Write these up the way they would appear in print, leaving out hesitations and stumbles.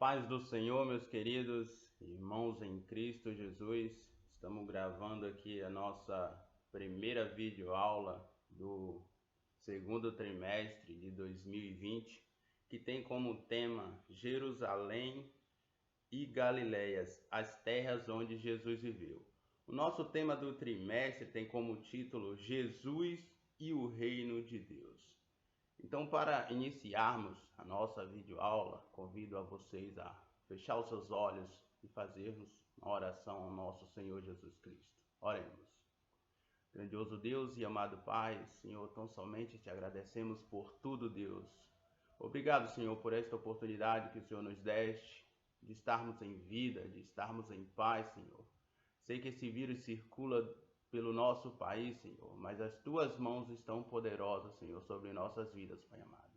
Paz do Senhor, meus queridos irmãos em Cristo Jesus. Estamos gravando aqui a nossa primeira videoaula do segundo trimestre de 2020, que tem como tema Jerusalém e Galiléias, as terras onde Jesus viveu. O nosso tema do trimestre tem como título Jesus e o Reino de Deus. Então, para iniciarmos a nossa videoaula, convido a vocês a fechar os seus olhos e fazermos uma oração ao nosso Senhor Jesus Cristo. Oremos. Grandioso Deus e amado Pai, Senhor, tão somente te agradecemos por tudo, Deus. Obrigado, Senhor, por esta oportunidade que o Senhor nos deste, de estarmos em vida, de estarmos em paz, Senhor. Sei que esse vírus circula pelo nosso país, Senhor, mas as tuas mãos estão poderosas, Senhor, sobre nossas vidas, Pai amado.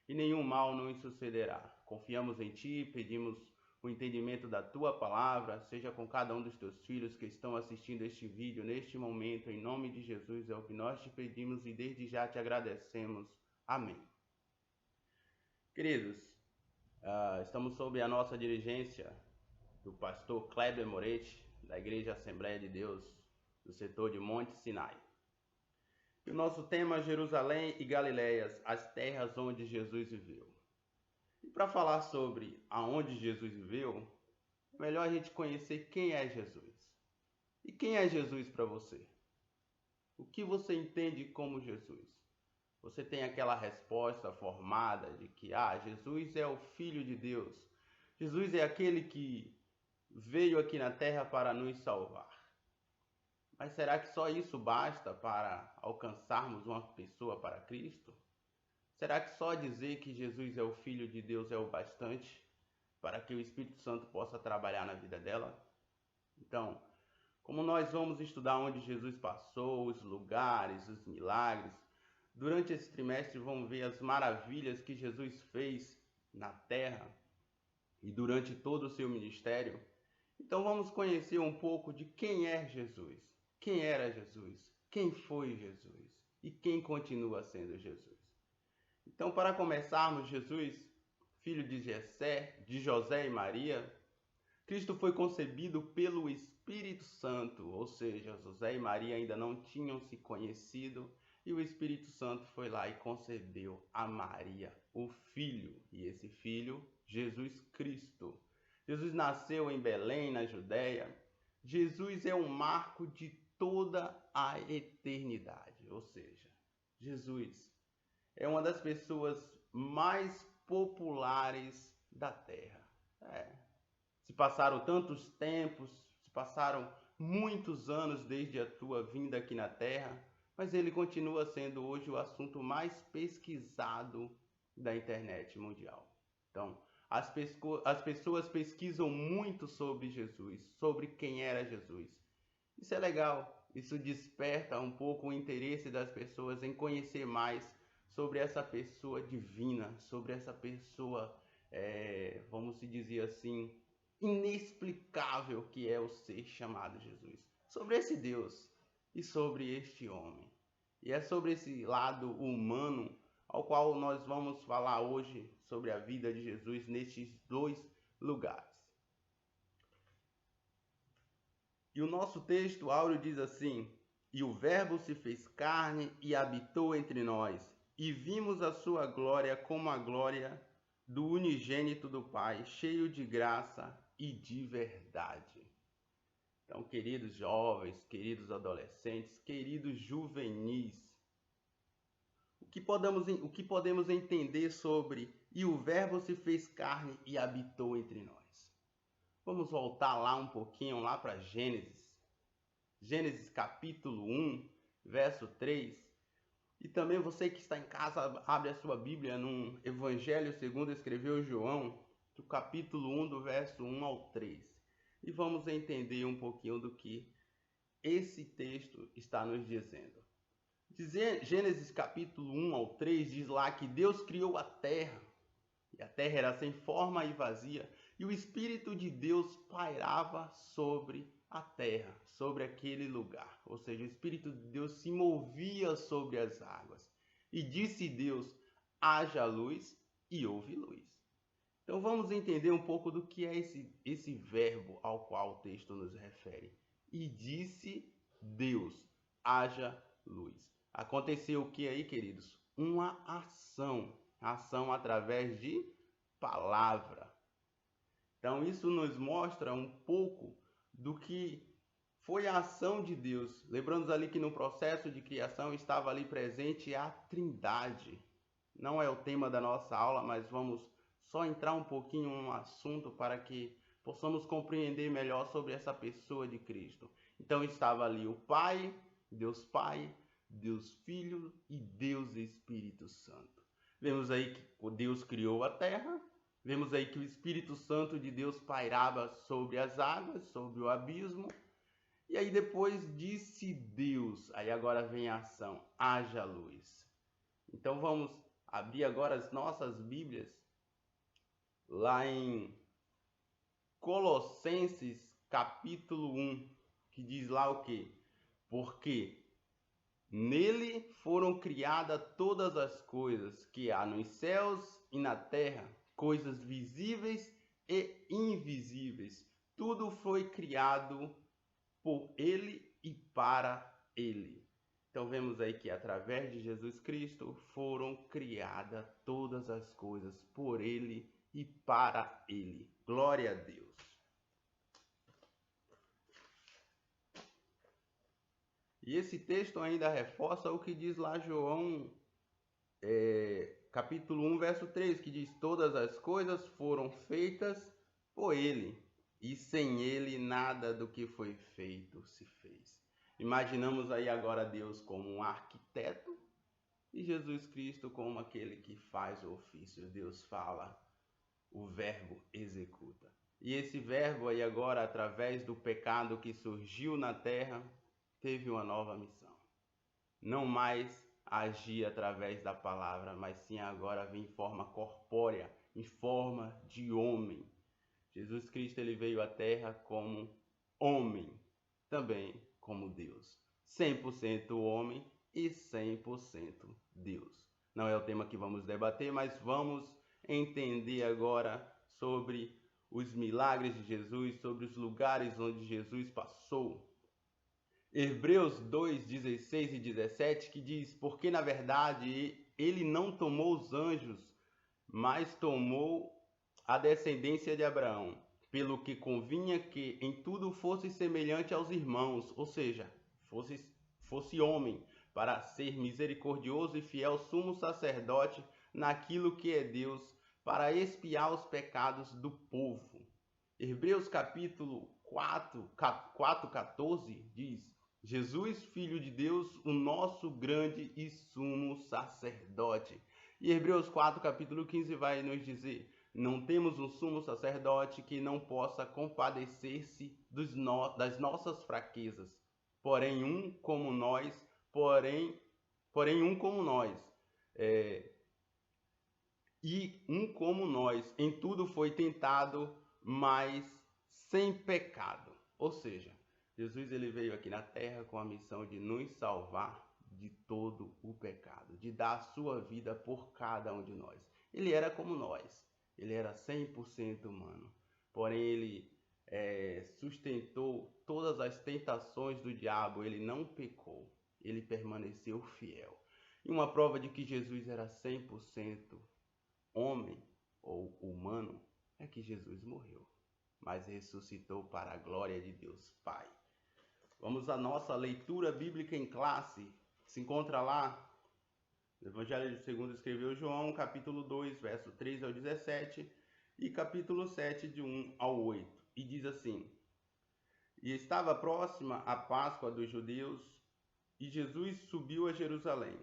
E nenhum mal nos sucederá. Confiamos em Ti, pedimos o entendimento da Tua palavra, seja com cada um dos Teus filhos que estão assistindo este vídeo neste momento, em nome de Jesus, é o que nós te pedimos e desde já te agradecemos. Amém. Queridos, estamos sob a nossa dirigência do pastor Kleber Moretti, da Igreja Assembleia de Deus, do setor de Monte Sinai. E o nosso tema é Jerusalém e Galiléias, as terras onde Jesus viveu. E para falar sobre aonde Jesus viveu, é melhor a gente conhecer quem é Jesus. E quem é Jesus para você? O que você entende como Jesus? Você tem aquela resposta formada de que Jesus é o Filho de Deus. Jesus é aquele que veio aqui na terra para nos salvar. Mas será que só isso basta para alcançarmos uma pessoa para Cristo? Será que só dizer que Jesus é o Filho de Deus é o bastante para que o Espírito Santo possa trabalhar na vida dela? Então, como nós vamos estudar onde Jesus passou, os lugares, os milagres, durante esse trimestre vamos ver as maravilhas que Jesus fez na terra e durante todo o seu ministério. Então vamos conhecer um pouco de quem é Jesus. Quem era Jesus? Quem foi Jesus? E quem continua sendo Jesus? Então, para começarmos, Jesus, filho de José e Maria, Cristo foi concebido pelo Espírito Santo, ou seja, José e Maria ainda não tinham se conhecido, e o Espírito Santo foi lá e concebeu a Maria, o Filho, e esse Filho, Jesus Cristo. Jesus nasceu em Belém, na Judéia. Jesus é um marco de toda a eternidade, ou seja, Jesus é uma das pessoas mais populares da Terra. Se passaram tantos tempos, se passaram muitos anos desde a tua vinda aqui na Terra, mas ele continua sendo hoje o assunto mais pesquisado da internet mundial. Então, as pessoas pesquisam muito sobre Jesus, sobre quem era Jesus. Isso é legal, isso desperta um pouco o interesse das pessoas em conhecer mais sobre essa pessoa divina, sobre essa pessoa, vamos dizer assim, inexplicável que é o ser chamado Jesus. Sobre esse Deus e sobre este homem. E é sobre esse lado humano ao qual nós vamos falar hoje sobre a vida de Jesus nestes dois lugares. E o nosso texto áureo diz assim: E o Verbo se fez carne e habitou entre nós, e vimos a sua glória como a glória do unigênito do Pai, cheio de graça e de verdade. Então, queridos jovens, queridos adolescentes, queridos juvenis, o que podemos entender sobre e o Verbo se fez carne e habitou entre nós? Vamos voltar lá um pouquinho, lá para Gênesis. Gênesis capítulo 1, verso 3. E também você que está em casa, abre a sua Bíblia no Evangelho segundo escreveu João, do capítulo 1, do verso 1 ao 3. E vamos entender um pouquinho do que esse texto está nos dizendo. Gênesis capítulo 1 ao 3 diz lá que Deus criou a terra. E a terra era sem forma e vazia, e o Espírito de Deus pairava sobre a terra, sobre aquele lugar. Ou seja, o Espírito de Deus se movia sobre as águas. E disse Deus: haja luz, e houve luz. Então vamos entender um pouco do que é esse verbo ao qual o texto nos refere. E disse Deus, haja luz. Aconteceu o que aí, queridos? Uma ação. Ação através de palavra. Então isso nos mostra um pouco do que foi a ação de Deus. Lembrando ali que no processo de criação estava ali presente a Trindade. Não é o tema da nossa aula, mas vamos só entrar um pouquinho no assunto para que possamos compreender melhor sobre essa pessoa de Cristo. Então estava ali o Pai, Deus Filho e Deus Espírito Santo. Vemos aí que Deus criou a terra, vemos aí que o Espírito Santo de Deus pairava sobre as águas, sobre o abismo, e aí depois disse Deus, aí agora vem a ação, haja luz. Então vamos abrir agora as nossas Bíblias, lá em Colossenses capítulo 1, que diz lá o quê? Porque nele foram criadas todas as coisas que há nos céus e na terra, coisas visíveis e invisíveis. Tudo foi criado por ele e para ele. Então vemos aí que através de Jesus Cristo foram criadas todas as coisas por ele e para ele. Glória a Deus. E esse texto ainda reforça o que diz lá João, capítulo 1, verso 3, que diz: todas as coisas foram feitas por ele, e sem ele nada do que foi feito se fez. Imaginamos aí agora Deus como um arquiteto e Jesus Cristo como aquele que faz o ofício. Deus fala, o verbo executa. E esse verbo aí agora, através do pecado que surgiu na terra, teve uma nova missão. Não mais agir através da palavra, mas sim agora vir em forma corpórea, em forma de homem. Jesus Cristo ele veio à terra como homem, também como Deus. 100% homem e 100% Deus. Não é o tema que vamos debater, mas vamos entender agora sobre os milagres de Jesus, sobre os lugares onde Jesus passou. Hebreus 2, 16 e 17, que diz: porque na verdade ele não tomou os anjos, mas tomou a descendência de Abraão, pelo que convinha que em tudo fosse semelhante aos irmãos, ou seja, fosse homem, para ser misericordioso e fiel sumo sacerdote naquilo que é Deus, para expiar os pecados do povo. Hebreus capítulo 4:14 diz: Jesus, Filho de Deus, o nosso grande e sumo sacerdote. E Hebreus 4, capítulo 15 vai nos dizer: não temos um sumo sacerdote que não possa compadecer-se das nossas fraquezas, porém um como nós, em tudo foi tentado, mas sem pecado. Ou seja, Jesus ele veio aqui na terra com a missão de nos salvar de todo o pecado, de dar a sua vida por cada um de nós. Ele era como nós, ele era 100% humano, porém ele sustentou todas as tentações do diabo, ele não pecou, ele permaneceu fiel. E uma prova de que Jesus era 100% homem ou humano é que Jesus morreu, mas ressuscitou para a glória de Deus Pai. Vamos à nossa leitura bíblica em classe. Se encontra lá no Evangelho segundo escreveu João, capítulo 2, verso 3 ao 17 e capítulo 7, de 1 ao 8. E diz assim: e estava próxima a Páscoa dos judeus, e Jesus subiu a Jerusalém,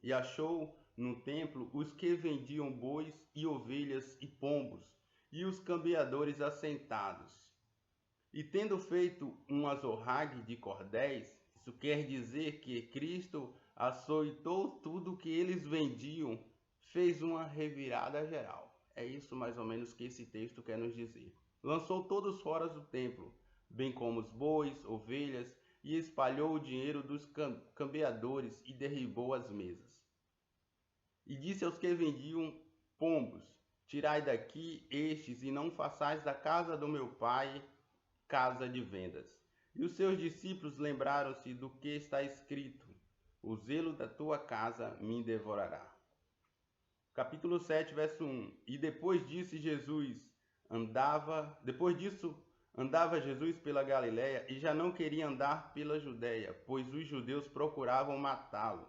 e achou no templo os que vendiam bois e ovelhas e pombos, e os cambiadores assentados. E tendo feito um azorrague de cordéis, isso quer dizer que Cristo açoitou tudo que eles vendiam, fez uma revirada geral. É isso mais ou menos que esse texto quer nos dizer. Lançou todos fora do templo, bem como os bois, ovelhas, e espalhou o dinheiro dos cambiadores e derribou as mesas. E disse aos que vendiam pombos: Tirai daqui estes, e não façais da casa do meu pai casa de vendas. E os seus discípulos lembraram-se do que está escrito: o zelo da tua casa me devorará. Capítulo 7, verso 1. E depois disso andava Jesus pela Galiléia e já não queria andar pela Judéia, pois os judeus procuravam matá-lo.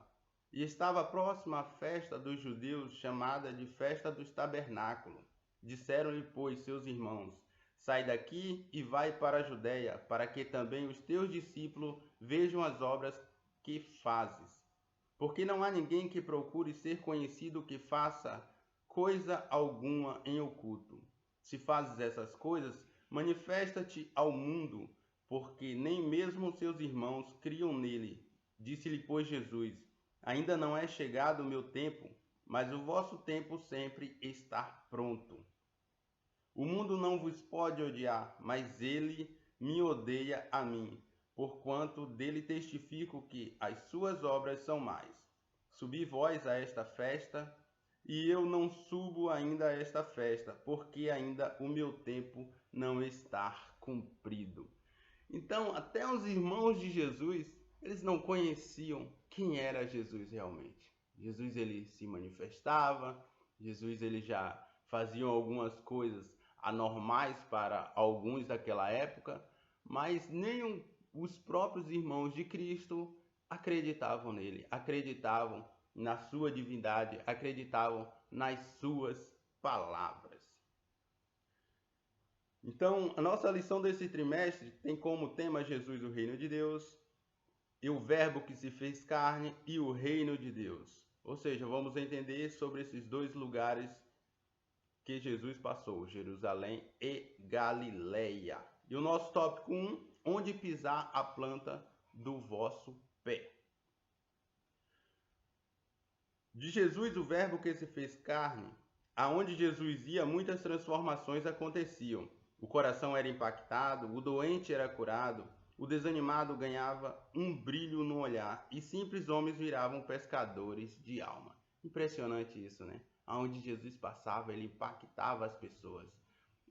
E estava próxima a festa dos judeus, chamada de Festa dos Tabernáculos. Disseram-lhe, pois, seus irmãos: sai daqui e vai para a Judéia, para que também os teus discípulos vejam as obras que fazes. Porque não há ninguém que procure ser conhecido que faça coisa alguma em oculto. Se fazes essas coisas, manifesta-te ao mundo, porque nem mesmo seus irmãos criam nele. Disse-lhe, pois, Jesus: ainda não é chegado o meu tempo, mas o vosso tempo sempre está pronto. O mundo não vos pode odiar, mas ele me odeia a mim, porquanto dele testifico que as suas obras são más. Subi vós a esta festa, e eu não subo ainda a esta festa, porque ainda o meu tempo não está cumprido. Então, até os irmãos de Jesus, eles não conheciam quem era Jesus realmente. Jesus, ele se manifestava, Jesus, ele já fazia algumas coisas anormais para alguns daquela época, mas nem os próprios irmãos de Cristo acreditavam nele, acreditavam na sua divindade, acreditavam nas suas palavras. Então, a nossa lição desse trimestre tem como tema Jesus, o reino de Deus, e o verbo que se fez carne e o reino de Deus. Ou seja, vamos entender sobre esses dois lugares que Jesus passou, Jerusalém e Galileia. E o nosso tópico 1, onde pisar a planta do vosso pé. De Jesus, o verbo que se fez carne, aonde Jesus ia, muitas transformações aconteciam. O coração era impactado, o doente era curado, o desanimado ganhava um brilho no olhar e simples homens viravam pescadores de alma. Impressionante isso, né? Aonde Jesus passava, ele impactava as pessoas.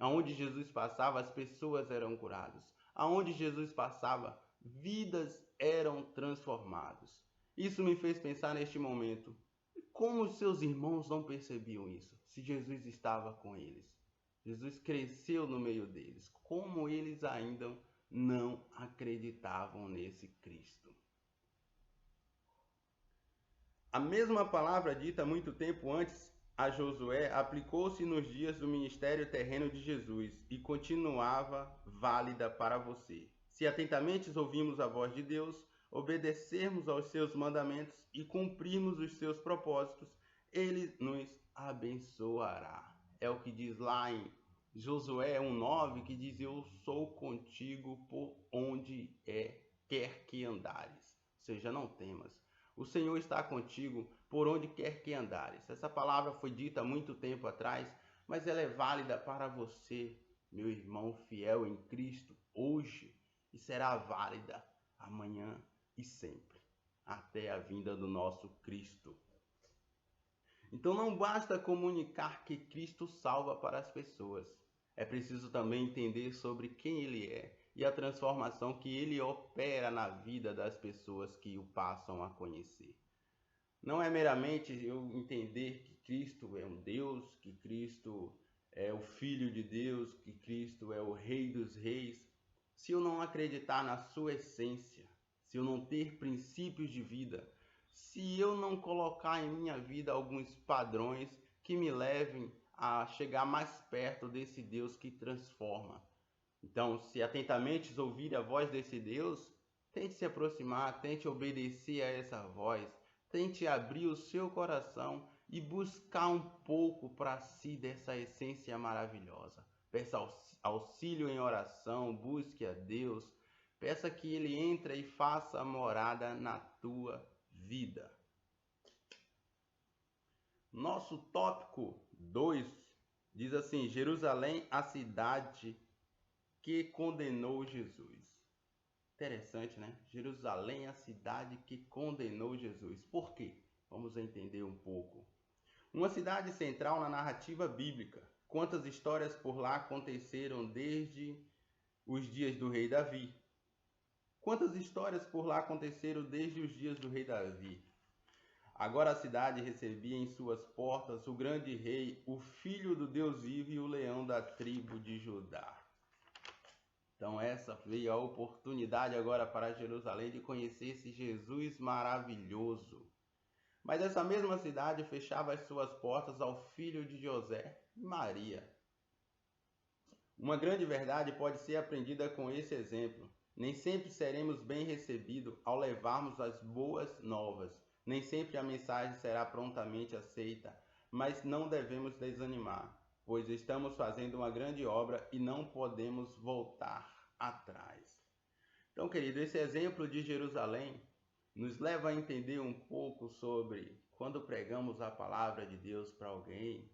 Aonde Jesus passava, as pessoas eram curadas. Aonde Jesus passava, vidas eram transformadas. Isso me fez pensar neste momento. Como os seus irmãos não percebiam isso? Se Jesus estava com eles. Jesus cresceu no meio deles. Como eles ainda não acreditavam nesse Cristo? A mesma palavra dita muito tempo antes a Josué aplicou-se nos dias do ministério terreno de Jesus e continuava válida para você. Se atentamente ouvimos a voz de Deus, obedecermos aos seus mandamentos e cumprirmos os seus propósitos, ele nos abençoará. É o que diz lá em Josué 1:9, que diz: eu sou contigo por onde quer que andares. Ou seja, não temas. O Senhor está contigo por onde quer que andares. Essa palavra foi dita há muito tempo atrás, mas ela é válida para você, meu irmão fiel em Cristo, hoje, e será válida amanhã e sempre, até a vinda do nosso Cristo. Então não basta comunicar que Cristo salva para as pessoas. É preciso também entender sobre quem Ele é e a transformação que Ele opera na vida das pessoas que o passam a conhecer. Não é meramente eu entender que Cristo é um Deus, que Cristo é o Filho de Deus, que Cristo é o Rei dos Reis, se eu não acreditar na sua essência, se eu não ter princípios de vida, se eu não colocar em minha vida alguns padrões que me levem a chegar mais perto desse Deus que transforma. Então, se atentamente ouvir a voz desse Deus, tente se aproximar, tente obedecer a essa voz, tente abrir o seu coração e buscar um pouco para si dessa essência maravilhosa. Peça auxílio em oração, busque a Deus, peça que Ele entre e faça morada na tua vida. Nosso tópico 2 diz assim: Jerusalém, a cidade que condenou Jesus. Interessante, né? Jerusalém, a cidade que condenou Jesus. Por quê? Vamos entender um pouco. Uma cidade central na narrativa bíblica. Quantas histórias por lá aconteceram desde os dias do rei Davi? Quantas histórias por lá aconteceram desde os dias do rei Davi? Agora a cidade recebia em suas portas o grande rei, o filho do Deus vivo e o leão da tribo de Judá. Então essa veio a oportunidade agora para Jerusalém de conhecer esse Jesus maravilhoso. Mas essa mesma cidade fechava as suas portas ao filho de José e Maria. Uma grande verdade pode ser aprendida com esse exemplo. Nem sempre seremos bem recebidos ao levarmos as boas novas. Nem sempre a mensagem será prontamente aceita, mas não devemos desanimar, pois estamos fazendo uma grande obra e não podemos voltar atrás. Então, querido, esse exemplo de Jerusalém nos leva a entender um pouco sobre quando pregamos a palavra de Deus para alguém,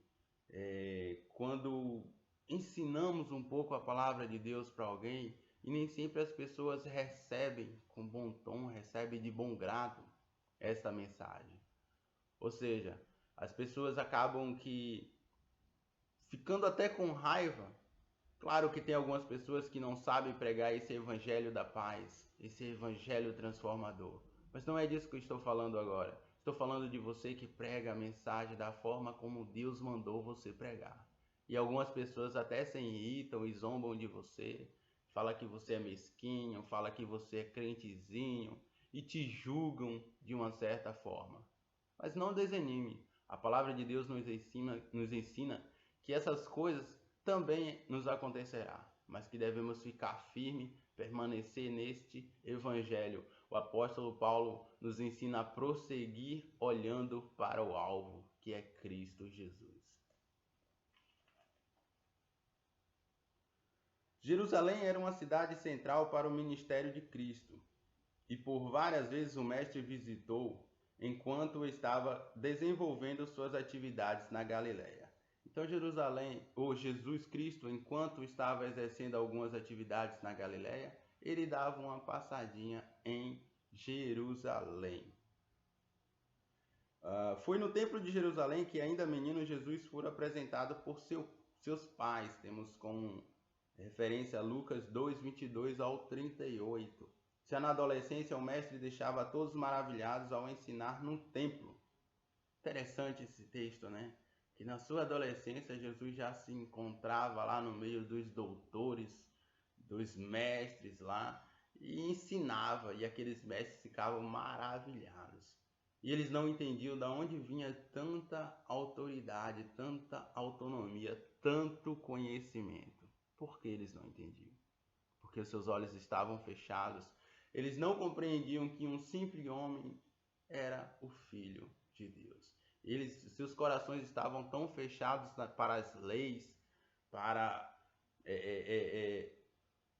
quando ensinamos um pouco a palavra de Deus para alguém, e nem sempre as pessoas recebem com bom tom, recebem de bom grado essa mensagem. Ou seja, as pessoas acabam que ficando até com raiva. Claro que tem algumas pessoas que não sabem pregar esse evangelho da paz, esse evangelho transformador. Mas não é disso que eu estou falando agora. Estou falando de você que prega a mensagem da forma como Deus mandou você pregar. E algumas pessoas até se irritam e zombam de você, fala que você é mesquinho, fala que você é crentezinho e te julgam de uma certa forma. Mas não desanime. A palavra de Deus nos ensina que essas coisas também nos acontecerá, mas que devemos ficar firme, permanecer neste evangelho. O apóstolo Paulo nos ensina a prosseguir olhando para o alvo, que é Cristo Jesus. Jerusalém era uma cidade central para o ministério de Cristo, e por várias vezes o mestre visitou enquanto estava desenvolvendo suas atividades na Galileia. Então Jerusalém, ou Jesus Cristo, enquanto estava exercendo algumas atividades na Galileia, ele dava uma passadinha em Jerusalém. Foi no templo de Jerusalém que ainda menino Jesus foi apresentado por seus pais. Temos como referência Lucas 2, 22 ao 38. Já na adolescência, o mestre deixava todos maravilhados ao ensinar no templo. Interessante esse texto, né? Que na sua adolescência, Jesus já se encontrava lá no meio dos doutores, dos mestres lá, e ensinava, e aqueles mestres ficavam maravilhados. E eles não entendiam de onde vinha tanta autoridade, tanta autonomia, tanto conhecimento. Por que eles não entendiam? Porque os seus olhos estavam fechados. Eles não compreendiam que um simples homem era o Filho de Deus. Seus corações estavam tão fechados para as leis, para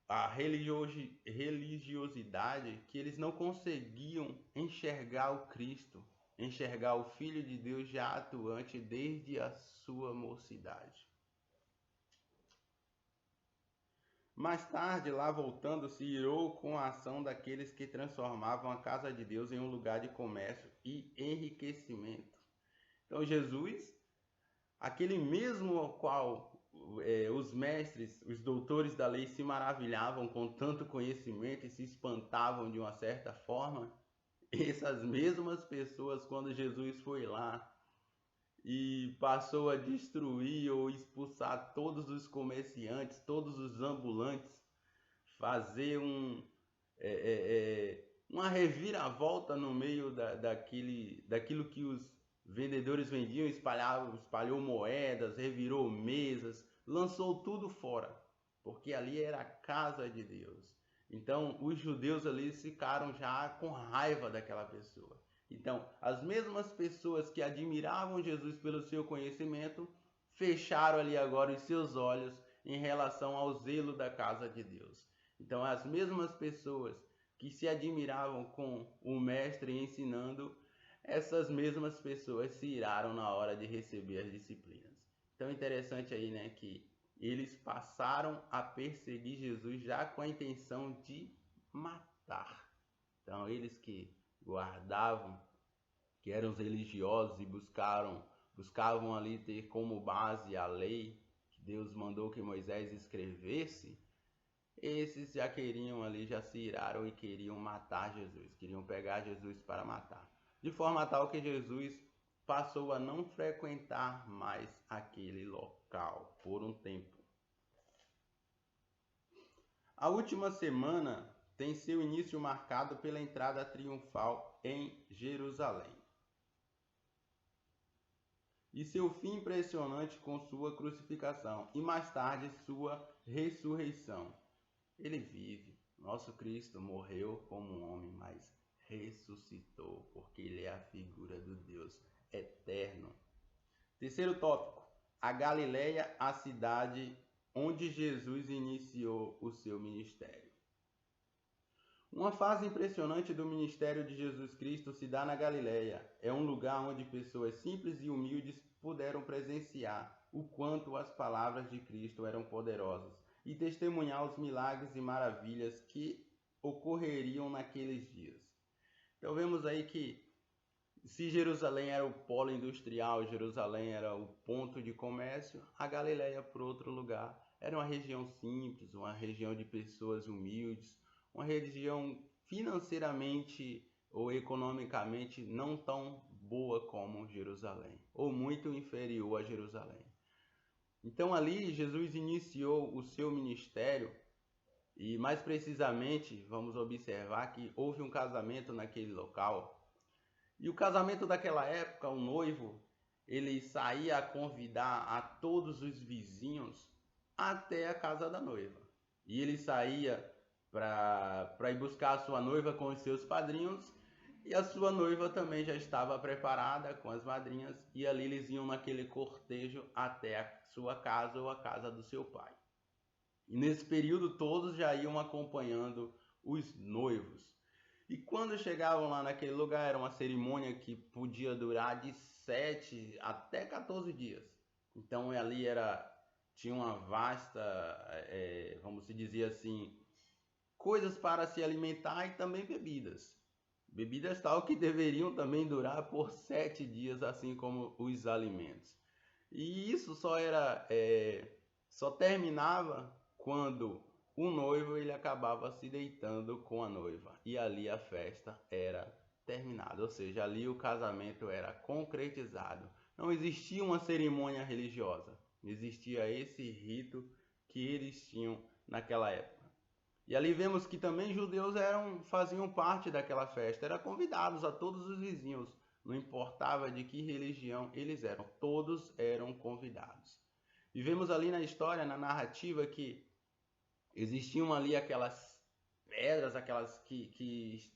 a religiosidade, que eles não conseguiam enxergar o Cristo, enxergar o Filho de Deus já atuante desde a sua mocidade. Mais tarde, lá voltando, se irou com a ação daqueles que transformavam a casa de Deus em um lugar de comércio e enriquecimento. Então Jesus, aquele mesmo ao qual os mestres, os doutores da lei se maravilhavam com tanto conhecimento e se espantavam de uma certa forma, essas mesmas pessoas, quando Jesus foi lá e passou a destruir ou expulsar todos os comerciantes, todos os ambulantes, fazer uma reviravolta no meio daquilo que os vendedores vendiam, espalhou moedas, revirou mesas, lançou tudo fora, porque ali era a casa de Deus. Então os judeus ali ficaram já com raiva daquela pessoa. Então, as mesmas pessoas que admiravam Jesus pelo seu conhecimento, fecharam ali agora os seus olhos em relação ao zelo da casa de Deus. Então, as mesmas pessoas que se admiravam com o mestre ensinando, essas mesmas pessoas se iraram na hora de receber as disciplinas. Então, é interessante aí, né, que eles passaram a perseguir Jesus já com a intenção de matar. Então, eles que guardavam, que eram os religiosos e buscavam buscavam ali ter como base a lei que Deus mandou que Moisés escrevesse, esses já queriam ali, já se iraram e queriam matar Jesus, queriam pegar Jesus para matar. De forma tal que Jesus passou a não frequentar mais aquele local por um tempo. A última semana tem seu início marcado pela entrada triunfal em Jerusalém e seu fim impressionante com sua crucificação e mais tarde sua ressurreição. Ele vive. Nosso Cristo morreu como um homem, mas ressuscitou, porque ele é a figura do Deus eterno. Terceiro tópico: a Galileia, a cidade onde Jesus iniciou o seu ministério. Uma fase impressionante do ministério de Jesus Cristo se dá na Galileia. É um lugar onde pessoas simples e humildes puderam presenciar o quanto as palavras de Cristo eram poderosas e testemunhar os milagres e maravilhas que ocorreriam naqueles dias. Então vemos aí que se Jerusalém era o polo industrial, Jerusalém era o ponto de comércio, a Galileia, por outro lugar, era uma região simples, uma região de pessoas humildes, uma região financeiramente ou economicamente não tão boa como Jerusalém, ou muito inferior a Jerusalém. Então ali Jesus iniciou o seu ministério e mais precisamente vamos observar que houve um casamento naquele local. E o casamento daquela época, o noivo, ele saía a convidar a todos os vizinhos até a casa da noiva. E ele saía para ir buscar a sua noiva com os seus padrinhos, e a sua noiva também já estava preparada com as madrinhas, e ali eles iam naquele cortejo até a sua casa ou a casa do seu pai. E nesse período todos já iam acompanhando os noivos. E quando chegavam lá naquele lugar, era uma cerimônia que podia durar de 7 até 14 dias. Então ali tinha uma vasta, vamos dizer assim, coisas para se alimentar e também bebidas. Bebidas tal que deveriam também durar por 7 dias, assim como os alimentos. E isso só terminava quando o noivo ele acabava se deitando com a noiva. E ali a festa era terminada, ou seja, ali o casamento era concretizado. Não existia uma cerimônia religiosa, existia esse rito que eles tinham naquela época. E ali vemos que também judeus faziam parte daquela festa, eram convidados a todos os vizinhos, não importava de que religião eles eram, todos eram convidados. E vemos ali na história, na narrativa, que existiam ali aquelas pedras, aquelas que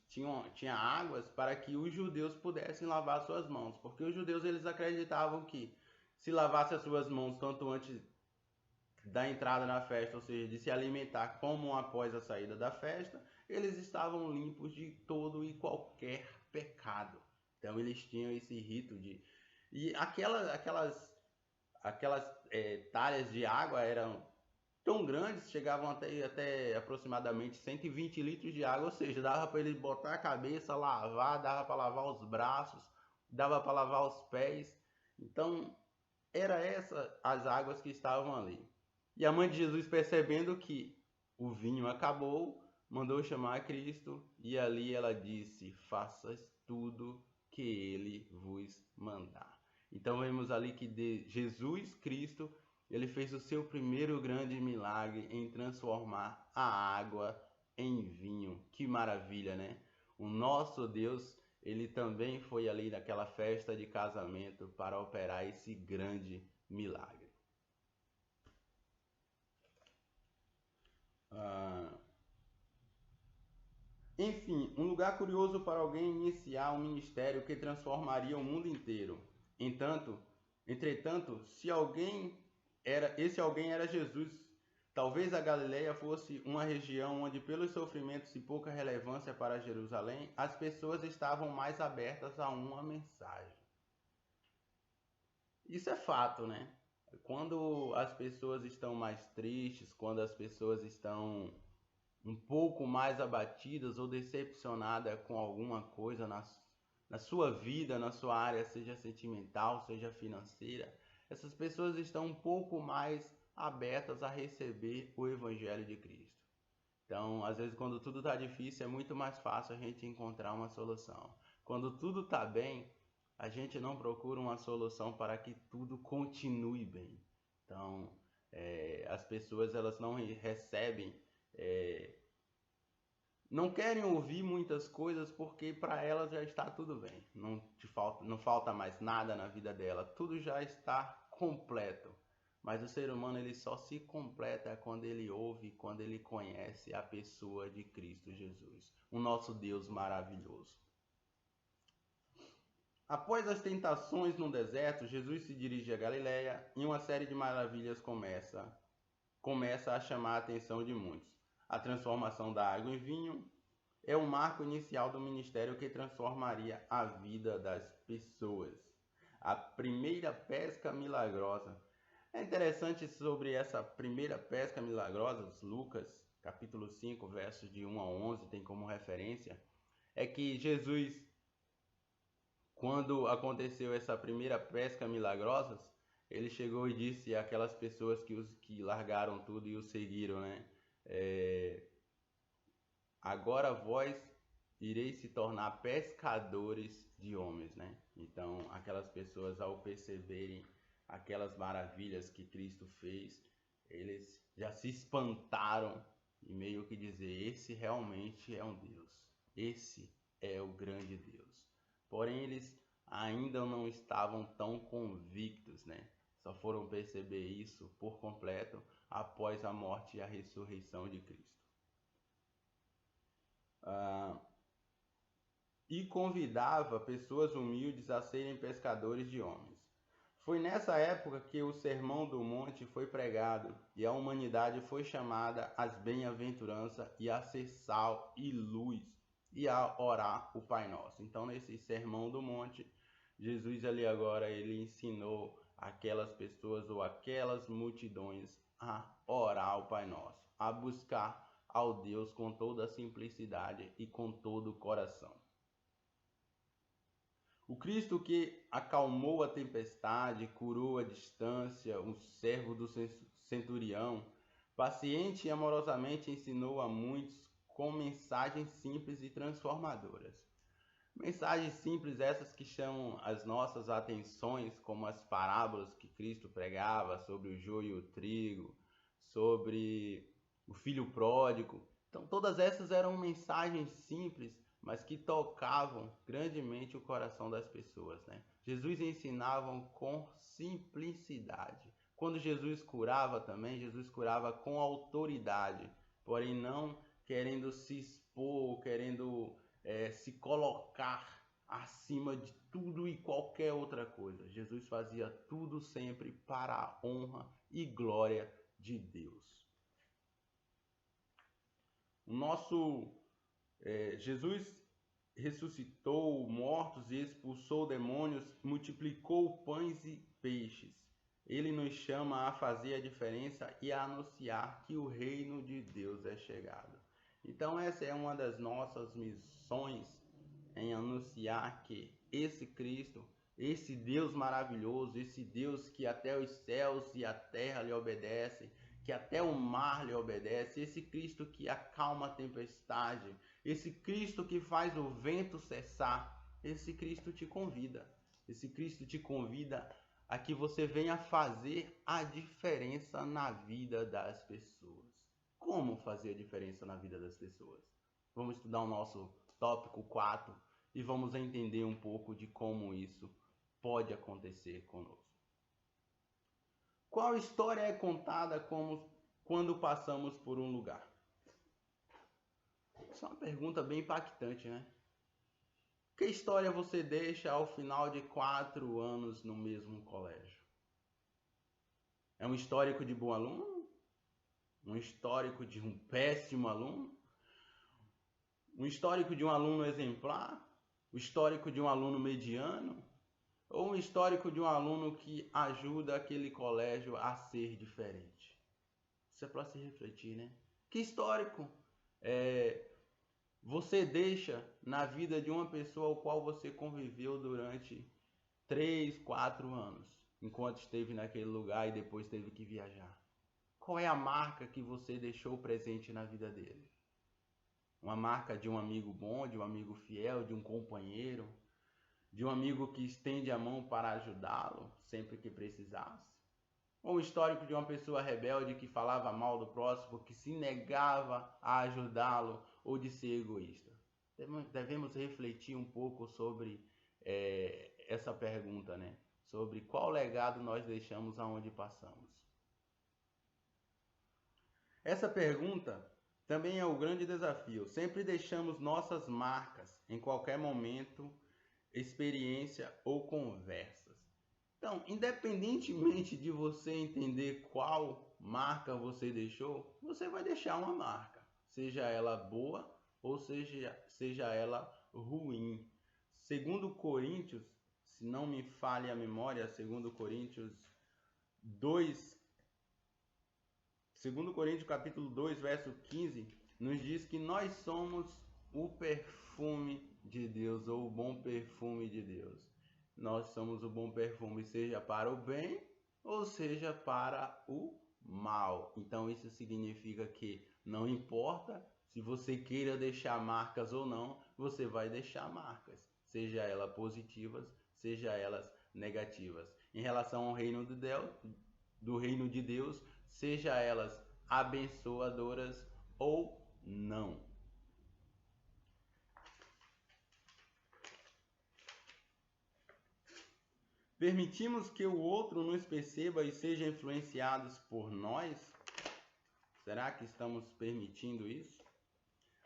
tinha águas para que os judeus pudessem lavar suas mãos, porque os judeus eles acreditavam que se lavasse as suas mãos tanto antes da entrada na festa, ou seja, de se alimentar como após a saída da festa, eles estavam limpos de todo e qualquer pecado. Então eles tinham esse rito de... E aquelas talhas de água eram tão grandes, chegavam até aproximadamente 120 litros de água, ou seja, dava para ele botar a cabeça, lavar, dava para lavar os braços, dava para lavar os pés. Então, era essas as águas que estavam ali. E a mãe de Jesus, percebendo que o vinho acabou, mandou chamar Cristo, e ali ela disse: faças tudo que ele vos mandar. Então vemos ali que Jesus Cristo, ele fez o seu primeiro grande milagre em transformar a água em vinho. Que maravilha, né? O nosso Deus, ele também foi ali naquela festa de casamento para operar esse grande milagre. Enfim, um lugar curioso para alguém iniciar um ministério que transformaria o mundo inteiro. Entretanto, se esse alguém era Jesus, talvez a Galileia fosse uma região onde, pelos sofrimentos e pouca relevância para Jerusalém, as pessoas estavam mais abertas a uma mensagem. Isso é fato, né? Quando as pessoas estão mais tristes, quando as pessoas estão um pouco mais abatidas ou decepcionadas com alguma coisa na sua vida, na sua área, seja sentimental, seja financeira, essas pessoas estão um pouco mais abertas a receber o Evangelho de Cristo. Então, às vezes, quando tudo está difícil, é muito mais fácil a gente encontrar uma solução. Quando tudo está bem, a gente não procura uma solução para que tudo continue bem. Então, as pessoas elas não recebem, não querem ouvir muitas coisas porque para elas já está tudo bem. Não falta mais nada na vida dela, tudo já está completo. Mas o ser humano ele só se completa quando ele ouve, quando ele conhece a pessoa de Cristo Jesus, o nosso Deus maravilhoso. Após as tentações no deserto, Jesus se dirige a Galiléia e uma série de maravilhas começa a chamar a atenção de muitos. A transformação da água em vinho é o marco inicial do ministério que transformaria a vida das pessoas. A primeira pesca milagrosa. É interessante sobre essa primeira pesca milagrosa, Lucas, capítulo 5, versos de 1 a 11, tem como referência, é que Jesus, quando aconteceu essa primeira pesca milagrosa, ele chegou e disse àquelas pessoas que largaram tudo e o seguiram, né? Agora vós ireis se tornar pescadores de homens, né? Então, aquelas pessoas, ao perceberem aquelas maravilhas que Cristo fez, eles já se espantaram e meio que dizer, esse realmente é um Deus, esse é o grande Deus. Porém, eles ainda não estavam tão convictos, né? Só foram perceber isso por completo após a morte e a ressurreição de Cristo. E convidava pessoas humildes a serem pescadores de homens. Foi nessa época que o Sermão do Monte foi pregado e a humanidade foi chamada às bem-aventuranças e a ser sal e luz e a orar o Pai Nosso. Então, nesse Sermão do Monte, Jesus ali agora ele ensinou aquelas pessoas ou aquelas multidões a orar o Pai Nosso, a buscar ao Deus com toda a simplicidade e com todo o coração. O Cristo que acalmou a tempestade, curou a distância, um servo do centurião, paciente e amorosamente ensinou a muitos com mensagens simples e transformadoras. Mensagens simples essas que chamam as nossas atenções, como as parábolas que Cristo pregava sobre o joio e o trigo, sobre o filho pródigo. Então todas essas eram mensagens simples, mas que tocavam grandemente o coração das pessoas, né? Jesus ensinava com simplicidade. Quando Jesus curava também, Jesus curava com autoridade, porém não querendo se expor, querendo se colocar acima de tudo e qualquer outra coisa. Jesus fazia tudo sempre para a honra e glória de Deus. Jesus ressuscitou mortos e expulsou demônios, multiplicou pães e peixes. Ele nos chama a fazer a diferença e a anunciar que o reino de Deus é chegado. Então essa é uma das nossas missões, em anunciar que esse Cristo, esse Deus maravilhoso, esse Deus que até os céus e a terra lhe obedecem, que até o mar lhe obedece, esse Cristo que acalma a tempestade, esse Cristo que faz o vento cessar, esse Cristo te convida. Esse Cristo te convida a que você venha fazer a diferença na vida das pessoas. Como fazer a diferença na vida das pessoas? Vamos estudar o nosso tópico 4 e vamos entender um pouco de como isso pode acontecer conosco. Qual história é contada quando passamos por um lugar? Isso é uma pergunta bem impactante, né? Que história você deixa ao final de 4 anos no mesmo colégio? É um histórico de bom aluno? Um histórico de um péssimo aluno? Um histórico de um aluno exemplar? Um histórico de um aluno mediano? Ou um histórico de um aluno que ajuda aquele colégio a ser diferente? Isso é para se refletir, né? Que histórico você deixa na vida de uma pessoa ao qual você conviveu durante 3, 4 anos, enquanto esteve naquele lugar e depois teve que viajar? Qual é a marca que você deixou presente na vida dele? Uma marca de um amigo bom, de um amigo fiel, de um companheiro, de um amigo que estende a mão para ajudá-lo sempre que precisasse? Ou um histórico de uma pessoa rebelde que falava mal do próximo, que se negava a ajudá-lo, ou de ser egoísta? Devemos refletir um pouco sobre essa pergunta, né? Sobre qual legado nós deixamos aonde passamos. Essa pergunta também é o grande desafio. Sempre deixamos nossas marcas em qualquer momento, experiência ou conversas. Então, independentemente de você entender qual marca você deixou, você vai deixar uma marca, seja ela boa ou seja ela ruim. Segundo Coríntios, se não me falha a memória, segundo Coríntios 2, segundo Coríntios capítulo 2, verso 15, nos diz que nós somos o perfume de Deus, ou o bom perfume de Deus. Nós somos o bom perfume, seja para o bem ou seja para o mal. Então isso significa que não importa se você queira deixar marcas ou não, você vai deixar marcas, seja elas positivas, seja elas negativas. Em relação ao reino de Deus, seja elas abençoadoras ou não. Permitimos que o outro nos perceba e seja influenciados por nós? Será que estamos permitindo isso?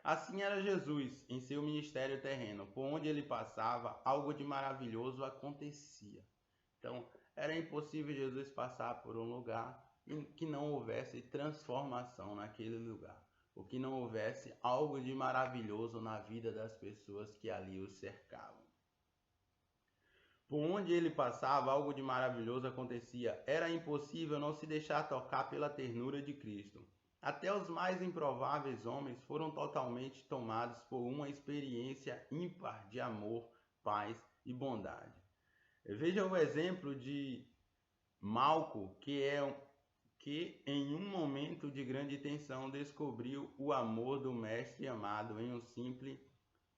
Assim era Jesus em seu ministério terreno. Por onde ele passava, algo de maravilhoso acontecia. Então, era impossível Jesus passar por um lugar em que não houvesse transformação naquele lugar, ou que não houvesse algo de maravilhoso na vida das pessoas que ali o cercavam. Por onde ele passava, algo de maravilhoso acontecia. Era impossível não se deixar tocar pela ternura de Cristo. Até os mais improváveis homens foram totalmente tomados por uma experiência ímpar de amor, paz e bondade. Veja o exemplo de Malco, que em um momento de grande tensão descobriu o amor do mestre amado em um simples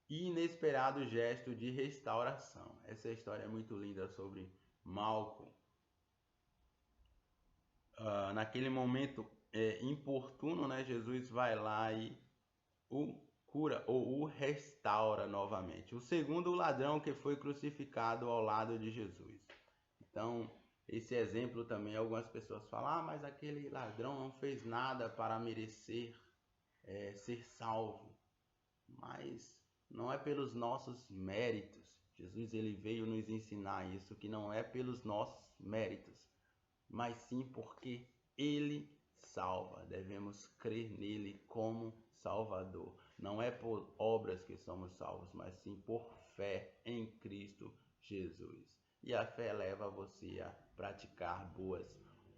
e inesperado gesto de restauração. Essa história é muito linda sobre Malco. Naquele momento importuno, né, Jesus vai lá e o cura ou o restaura novamente. O segundo, o ladrão que foi crucificado ao lado de Jesus. Então, esse exemplo também, algumas pessoas falam, mas aquele ladrão não fez nada para merecer ser salvo. Mas não é pelos nossos méritos. Jesus ele veio nos ensinar isso, que não é pelos nossos méritos, mas sim porque ele salva. Devemos crer nele como Salvador. Não é por obras que somos salvos, mas sim por fé em Cristo Jesus. E a fé leva você a praticar boas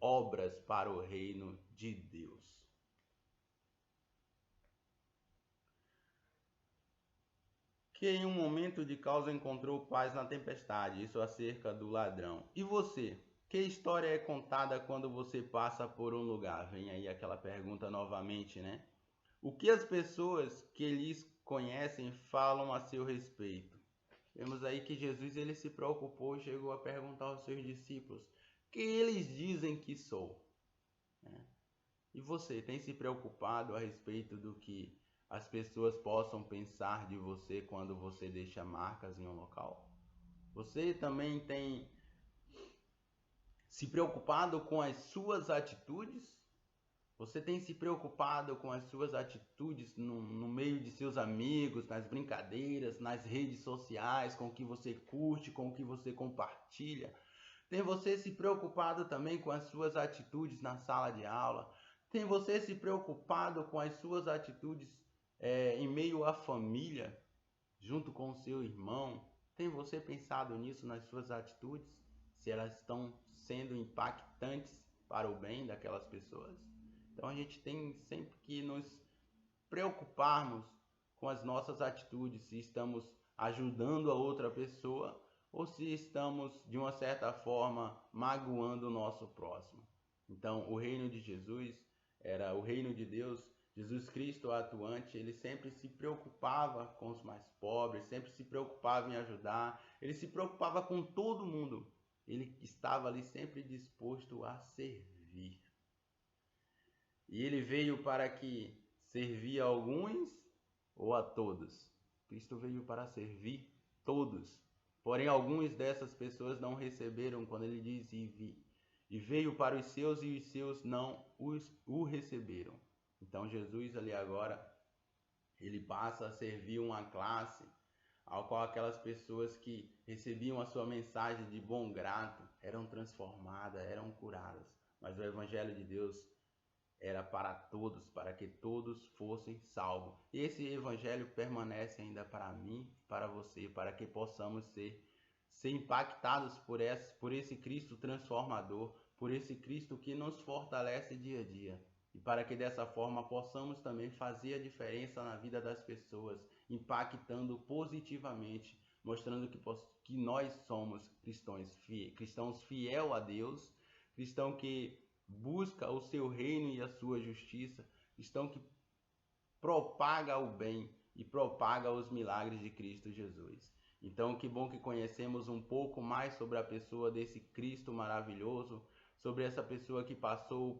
obras para o reino de Deus. Que em um momento de causa encontrou paz na tempestade, isso acerca do ladrão. E você? Que história é contada quando você passa por um lugar? Vem aí aquela pergunta novamente, né? O que as pessoas que lhes conhecem falam a seu respeito? Vemos aí que Jesus ele se preocupou e chegou a perguntar aos seus discípulos: que eles dizem que sou? E você tem se preocupado a respeito do que as pessoas possam pensar de você quando você deixa marcas em um local? Você também tem se preocupado com as suas atitudes? Você tem se preocupado com as suas atitudes no meio de seus amigos, nas brincadeiras, nas redes sociais, com o que você curte, com o que você compartilha? Tem você se preocupado também com as suas atitudes na sala de aula? Tem você se preocupado com as suas atitudes em meio à família, junto com o seu irmão? Tem você pensado nisso nas suas atitudes? Se elas estão sendo impactantes para o bem daquelas pessoas? Então a gente tem sempre que nos preocuparmos com as nossas atitudes, se estamos ajudando a outra pessoa ou se estamos, de uma certa forma, magoando o nosso próximo. Então, o reino de Jesus era o reino de Deus. Jesus Cristo atuante, ele sempre se preocupava com os mais pobres, sempre se preocupava em ajudar, ele se preocupava com todo mundo. Ele estava ali sempre disposto a servir. E ele veio para que servir a alguns ou a todos? Cristo veio para servir todos. Porém, algumas dessas pessoas não receberam quando ele diz e veio para os seus e os seus não o receberam. Então Jesus ali agora, ele passa a servir uma classe ao qual aquelas pessoas que recebiam a sua mensagem de bom grado eram transformadas, eram curadas. Mas o Evangelho de Deus era para todos, para que todos fossem salvos. E esse Evangelho permanece ainda para mim, para você, para que possamos ser impactados por esse Cristo transformador, por esse Cristo que nos fortalece dia a dia. E para que dessa forma possamos também fazer a diferença na vida das pessoas, impactando positivamente, mostrando que nós somos cristãos fiel a Deus, cristão que busca o seu reino e a sua justiça, cristão que propaga o bem e propaga os milagres de Cristo Jesus. Então, que bom que conhecemos um pouco mais sobre a pessoa desse Cristo maravilhoso, sobre essa pessoa que passou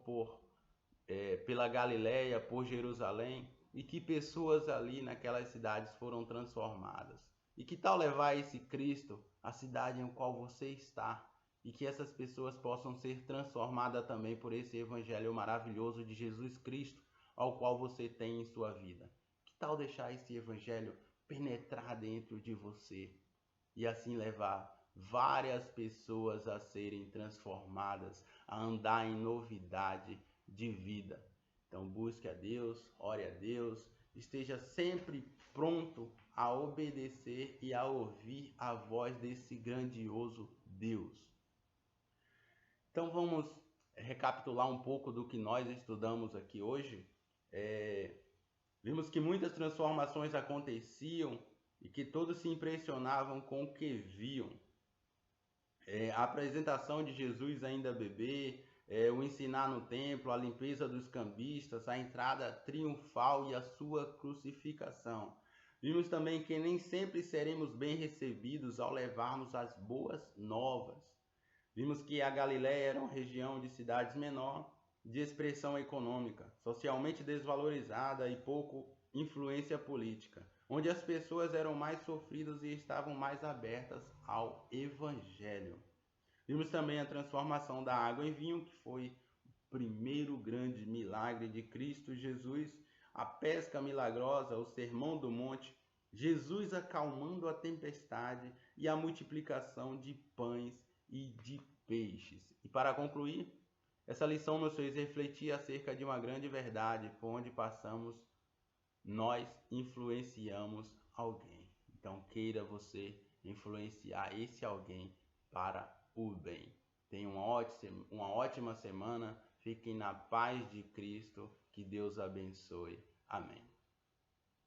pela Galileia, por Jerusalém, e que pessoas ali naquelas cidades foram transformadas. E que tal levar esse Cristo à cidade em qual você está, e que essas pessoas possam ser transformadas também por esse Evangelho maravilhoso de Jesus Cristo, ao qual você tem em sua vida. Que tal deixar esse Evangelho penetrar dentro de você e assim levar várias pessoas a serem transformadas, a andar em novidade de vida. Então busque a Deus, ore a Deus, esteja sempre pronto a obedecer e a ouvir a voz desse grandioso Deus. Então vamos recapitular um pouco do que nós estudamos aqui hoje. Vimos que muitas transformações aconteciam e que todos se impressionavam com o que viam. A apresentação de Jesus ainda bebê, o ensinar no templo, a limpeza dos cambistas, a entrada triunfal e a sua crucificação. Vimos também que nem sempre seremos bem recebidos ao levarmos as boas novas. Vimos que a Galileia era uma região de cidades menor, de expressão econômica, socialmente desvalorizada e pouco influência política, onde as pessoas eram mais sofridas e estavam mais abertas ao Evangelho. Vimos também a transformação da água em vinho, que foi o primeiro grande milagre de Cristo Jesus, a pesca milagrosa, o Sermão do Monte, Jesus acalmando a tempestade e a multiplicação de pães e de peixes. E para concluir, essa lição nos fez refletir acerca de uma grande verdade: por onde passamos, nós influenciamos alguém. Então queira você influenciar esse alguém para o bem. Tenha uma ótima semana. Fiquem na paz de Cristo. Que Deus abençoe. Amém.